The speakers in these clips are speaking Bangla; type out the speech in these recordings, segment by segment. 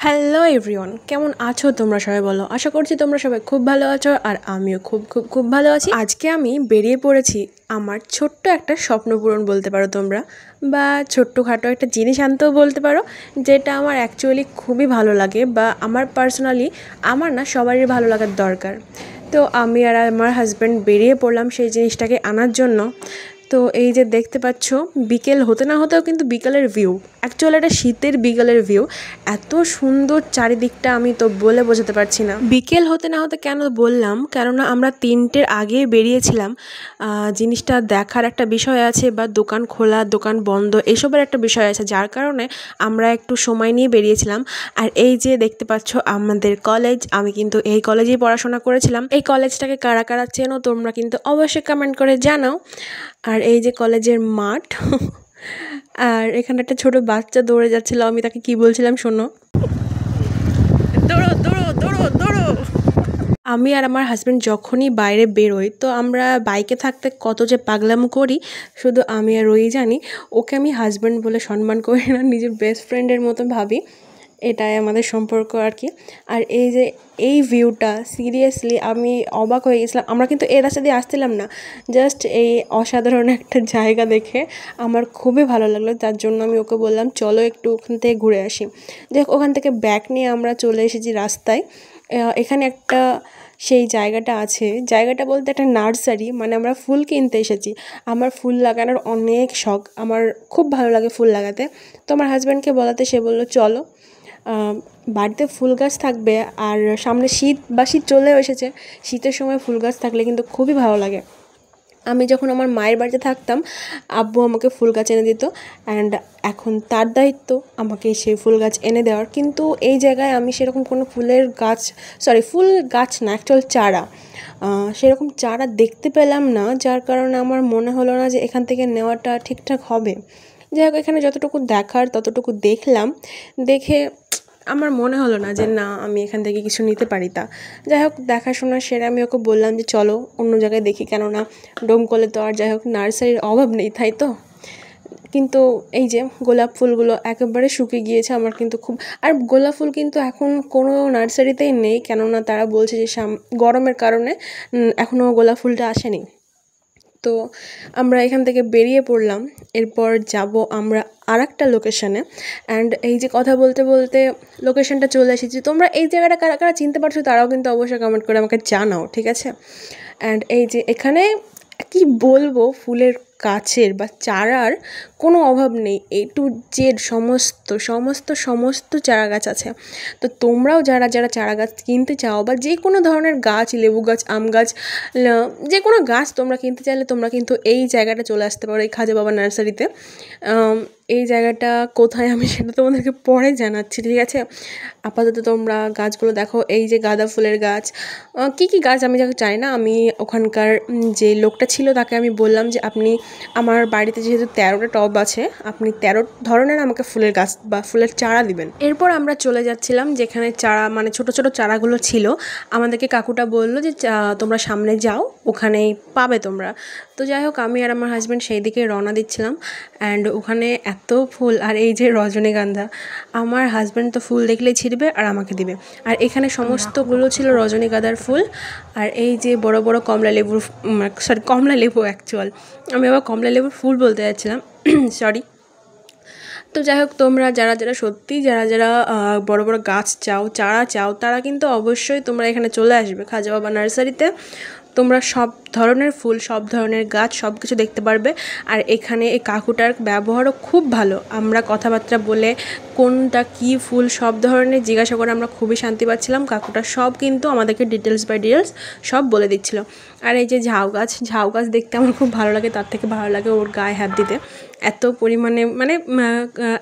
হ্যালো এভরিওয়ান, কেমন আছো তোমরা সবাই? বলো। আশা করছি তোমরা সবাই খুব ভালো আছো, আর আমিও খুব খুব খুব ভালো আছি। আজকে আমি বেরিয়ে পড়েছি আমার ছোট্ট একটা স্বপ্ন পূরণ বলতে পারো তোমরা, বা ছোট্টখাটো একটা জিনিস আনতেও বলতে পারো, যেটা আমার অ্যাকচুয়ালি খুবই ভালো লাগে, বা আমার পার্সোনালি আমার না সবারই ভালো লাগার দরকার। তো আমি আর আমার হাজব্যান্ড বেরিয়ে পড়লাম সেই জিনিসটাকে আনার জন্য। তো এই যে দেখতে পাচ্ছ, বিকেল হতে না হতেও কিন্তু বিকেলের ভিউ, অ্যাকচুয়ালি এটা শীতের বিকেলের ভিউ, এত সুন্দর চারিদিকটা আমি তো বলে বোঝাতে পারছি না। বিকেল হতে না হতে কেন বললাম, কেননা আমরা 3টের আগে বেরিয়েছিলাম। জিনিসটা দেখার একটা বিষয় আছে, বা দোকান খোলা দোকান বন্ধ এসবের একটা বিষয় আছে, যার কারণে আমরা একটু সময় নিয়ে বেরিয়েছিলাম। আর এই যে দেখতে পাচ্ছ আমাদের কলেজ, আমি কিন্তু এই কলেজেই পড়াশোনা করেছিলাম। এই কলেজটাকে কারা কারা চেনো তোমরা কিন্তু অবশ্যই কমেন্ট করে জানাও। আর এই যে কলেজের মাঠ, আর এখানে একটা ছোট বাচ্চা দৌড়ে যাচ্ছিল, আমি তাকে কি বলছিলাম শোনো, দৌড়ো দৌড়ো দৌড়ো দৌড়ো। আমি আর আমার হাজব্যান্ড যখনই বাইরে বেরোই, তো আমরা বাইকে থাকতে কত যে পাগলামো করি, শুধু আমি আর ওই জানি। ওকে আমি হাজব্যান্ড বলে সম্মান করি না, নিজের বেস্ট ফ্রেন্ডের মতো ভাবি, এটাই আমাদের সম্পর্ক আর কি। আর এই যে এই ভিউটা, সিরিয়াসলি আমি অবাক হয়ে গেছিলাম। আমরা কিন্তু এই রাস্তা দিয়ে আসছিলাম না, জাস্ট এই অসাধারণ একটা জায়গা দেখে আমার খুবই ভালো লাগলো, তার জন্য আমি ওকে বললাম চলো একটু ওখান থেকে ঘুরে আসি। দেখ, ওখান থেকে ব্যাগ নিয়ে আমরা চলে এসেছি রাস্তায়। এখানে একটা সেই জায়গাটা আছে, জায়গাটা বলতে একটা নার্সারি, মানে আমরা ফুল কিনতে এসেছি। আমার ফুল লাগানোর অনেক শখ, আমার খুব ভালো লাগে ফুল লাগাতে। তো আমার হাজব্যান্ডকে বলাতে সে বললো চলো। বাড়িতে ফুল গাছ থাকবে, আর সামনে শীত বা শীত চলেও এসেছে, শীতের সময় ফুল গাছ থাকলে কিন্তু খুবই ভালো লাগে। আমি যখন আমার মায়ের বাড়িতে থাকতাম, আব্বু আমাকে ফুল গাছ এনে দিত, অ্যান্ড এখন তার দায়িত্ব আমাকে সেই ফুল গাছ এনে দেওয়ার। কিন্তু এই জায়গায় আমি সেরকম কোনো ফুলের গাছ, ফুল গাছ না, অ্যাকচুয়াল চারা, সেরকম চারা দেখতে পেলাম না, যার কারণে আমার মনে হলো না যে এখান থেকে নেওয়াটা ঠিকঠাক হবে। যাই হোক, এখানে যতটুকু দেখার ততটুকু দেখলাম, দেখে আমার মনে হলো না যে না আমি এখান থেকে কিছু নিতে পারি। তা যাই হোক, দেখাশোনা সেরে আমি ওকে বললাম যে চলো অন্য জায়গায় দেখি, কেননা ডোমকলে তো আর যাই হোক নার্সারির অভাব নেই, তাই তো। কিন্তু এই যে গোলাপ ফুলগুলো একেবারে শুকিয়ে গিয়েছে আমার কিন্তু খুব, আর গোলাপ ফুল কিন্তু এখন কোনো নার্সারিতেই নেই, কেননা তারা বলছে যে গরমের কারণে এখনও গোলাপ ফুলটা আসেনি। তো আমরা এখান থেকে বেরিয়ে পড়লাম, এরপর যাব আমরা আরেকটা লোকেশনে। অ্যান্ড এই যে কথা বলতে বলতে লোকেশনটা চলে এসেছি। তোমরা এই জায়গাটা কারা কারা চিনতে পারছো তারাও কিন্তু অবশ্যই কমেন্ট করে আমাকে জানাও, ঠিক আছে? অ্যান্ড এই যে এখানে কি বলবো, ফুলের গাছের বা চারার কোনো অভাব নেই, এ টু জেড সমস্ত সমস্ত সমস্ত চারা গাছ আছে। তো তোমরাও যারা যারা চারা গাছ কিনতে চাও, বা যে কোনো ধরনের গাছ, লেবু গাছ, আম গাছ, যে কোনো গাছ তোমরা কিনতে চাইলে তোমরা কিন্তু এই জায়গাটা চলে আসতে পারো, এই খাজা বাবা নার্সারিতে। এই জায়গাটা কোথায় আমি সেটা তোমাদেরকে পরে জানাচ্ছি, ঠিক আছে? আপাতত তোমরা গাছগুলো দেখো। এই যে গাঁদা ফুলের গাছ, কী কী গাছ আমি যাকে চাই না, আমি ওখানকার যে লোকটা ছিল তাকে আমি বললাম যে আপনি আমার বাড়িতে যেহেতু 13টা টব আছে, আপনি 13 ধরনের আমাকে ফুলের গাছ বা ফুলের চারা দিবেন। এরপর আমরা চলে যাচ্ছিলাম যেখানে চারা, মানে ছোট ছোট চারাগুলো ছিল। আমাদেরকে কাকুটা বললো যে তোমরা সামনে যাও, ওখানেই পাবে তোমরা। তো যাই হোক, আমি আর আমার হাজব্যান্ড সেই দিকে রওনা দিচ্ছিলাম। অ্যান্ড ওখানে এত ফুল, আর এই যে রজনীগন্ধা, আমার হাজব্যান্ড তো ফুল দেখলেই ছিঁড়বে আর আমাকে দিবে। আর এখানে সমস্তগুলো ছিল রজনীগন্ধার ফুল। আর এই যে বড় বড় কমলা লেবুর, কমলা লেবু অ্যাকচুয়াল, আমি আবার কমলা লেবুর ফুল বলতে যাচ্ছিলাম, সরি। তো যাই হোক, তোমরা যারা যারা সত্যি যারা যারা বড় বড় গাছ চাও, চারা চাও, তারা কিন্তু অবশ্যই তোমরা এখানে চলে আসবে খাজা বাবা নার্সারিতে। তোমরা সব ধরনের ফুল, সব ধরনের গাছ, সব কিছু দেখতে পারবে। আর এখানে এই কাকুটার ব্যবহারও খুব ভালো, আমরা কথাবার্তা বলে কোনটা কী ফুল সব ধরনের জিজ্ঞাসা করে আমরা খুবই শান্তি পাচ্ছিলাম। কাকুটা সব কিন্তু আমাদেরকে ডিটেলস বাই ডিটেলস সব বলে দিচ্ছিলো। আর এই যে ঝাউ গাছ, ঝাউ গাছ দেখতে আমার খুব ভালো লাগে, তার থেকে ভালো লাগে ওর গায়ে হাত দিতে, এত পরিমাণে মানে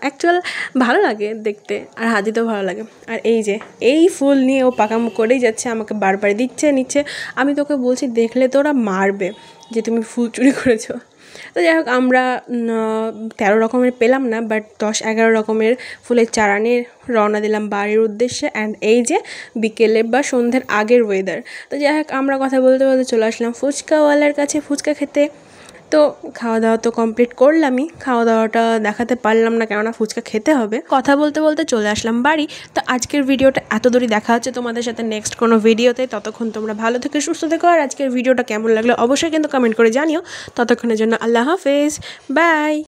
অ্যাকচুয়াল ভালো লাগে দেখতে, আর হাত দিতেও ভালো লাগে। আর এই যে এই ফুল নিয়ে ও পাকামো করেই যাচ্ছে, আমাকে বারবার দিচ্ছে নিচ্ছে। আমি তোকে বলছি দেখলে তো ওরা মারবে যে তুমি ফুল চুরি করেছো। তো যাই হোক, আমরা 13 রকমের পেলাম না, বাট 10-11 রকমের ফুলের চারা নিয়ে রওনা দিলাম বাড়ির উদ্দেশ্যে। অ্যান্ড এই যে বিকেলে বা সন্ধ্যের আগের ওয়েদার। তো যাই হোক, আমরা কথা বলতে বলতে চলে আসলাম ফুচকাওয়ালার কাছে ফুচকা খেতে। তো খাওয়া দাওয়া তো কমপ্লিট করলামই, খাওয়া দাওয়াটা দেখাতে পারলাম না কেননা ফুচকা খেতে হবে। কথা বলতে বলতে চলে আসলাম বাড়ি। তো আজকের ভিডিওটা এত দূরই, দেখা হচ্ছে তোমাদের সাথে নেক্সট কোনো ভিডিওতে। ততক্ষণ তোমরা ভালো থেকে সুস্থ থেকো, আর আজকের ভিডিওটা কেমন লাগলো অবশ্যই কিন্তু কমেন্ট করে জানিও। ততক্ষণের জন্য আল্লাহ হাফেজ, বাই।